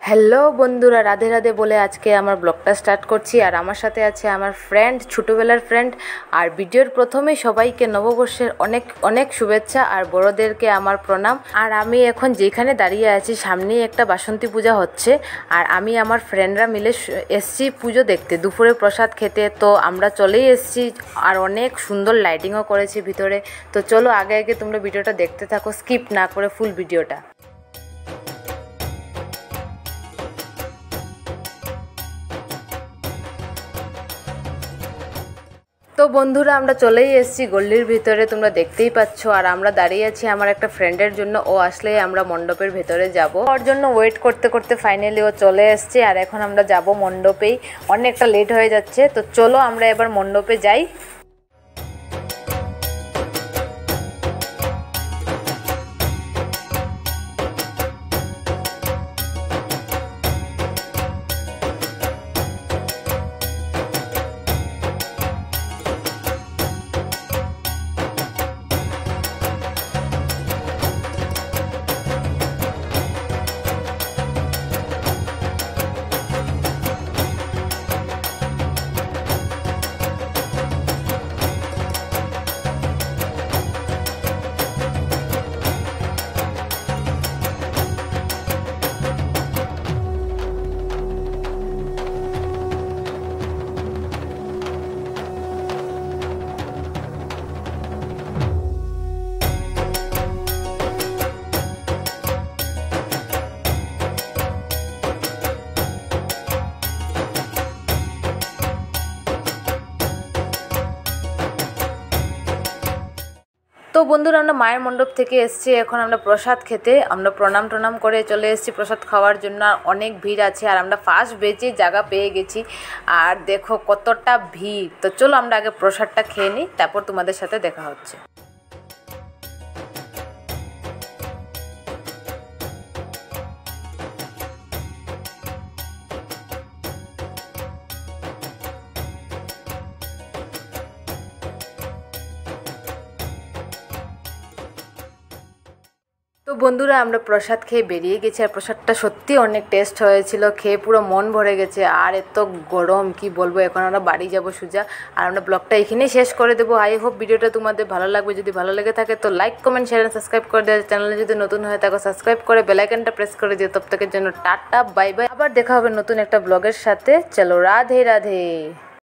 Hello বন্ধুরা, রাধে রাধে বলে আজকে আমার ব্লগটা স্টার্ট করছি। আর আমার সাথে আছে আমার ফ্রেন্ড, ছোটোবেলার ফ্রেন্ড। আর ভিডিওর প্রথমেই সবাইকে নববর্ষের অনেক অনেক শুভেচ্ছা আর বড়োদেরকে আমার প্রণাম। আর আমি এখন যেখানে দাঁড়িয়ে আছি সামনেই একটা বাসন্তী পূজা হচ্ছে। আর আমি আমার ফ্রেন্ডরা মিলে এসছি পুজো দেখতে, দুপুরে প্রসাদ খেতে। তো আমরা চলেই এসছি আর অনেক সুন্দর লাইটিংও করেছি ভিতরে। তো চলো আগে আগে তোমরা ভিডিওটা দেখতে থাকো, স্কিপ না করে ফুল ভিডিওটা। তো বন্ধুরা, আমরা চলেই এসেছি গল্লির ভিতরে, তোমরা দেখতেই পাচ্ছ। আর আমরা দাঁড়িয়ে আছি আমার একটা ফ্রেন্ডের জন্য, ও আসলেই আমরা মণ্ডপের ভেতরে যাব। ওর জন্য ওয়েট করতে করতে ফাইনালি ও চলে এসছে। আর এখন আমরা যাব মণ্ডপেই, অনেকটা লেট হয়ে যাচ্ছে। তো চলো আমরা এবার মণ্ডপে যাই। তো বন্ধুরা, আমরা মায়ের মণ্ডপ থেকে এসেছি, এখন আমরা প্রসাদ খেতে। আমরা প্রণাম করে চলে এসেছি প্রসাদ খাওয়ার জন্য। অনেক ভিড় আছে আর আমরা ফার্স্ট বেচে জায়গা পেয়ে গেছি। আর দেখো কতটা ভিড়। তো চলো আমরা আগে প্রসাদটা খেয়ে নিই, তারপর তোমাদের সাথে দেখা হচ্ছে। তো বন্ধুরা, আমরা প্রসাদ খেয়ে বেরিয়ে গেছি। আর প্রসাদটা সত্যি অনেক টেস্ট হয়েছিল, খেয়ে পুরো মন ভরে গেছে। আর এত গরম কি বলবো, এখন আমরা বাড়ি যাব সোজা। আর আমরা ব্লগটা এখানেই শেষ করে দেবো। আই হোপ ভিডিওটা তোমাদের ভালো লাগবে। যদি ভালো লেগে থাকে তো like, comment, share and subscribe করে দেওয়া। চ্যানেলে যদি নতুন হয়ে থাকো সাবস্ক্রাইব করে বেল আইকনটা প্রেস করে দিও। তব তকের জন্য টাটা, বাই বাই। আবার দেখা হবে নতুন একটা ব্লগের সাথে। চলো রাধে রাধে।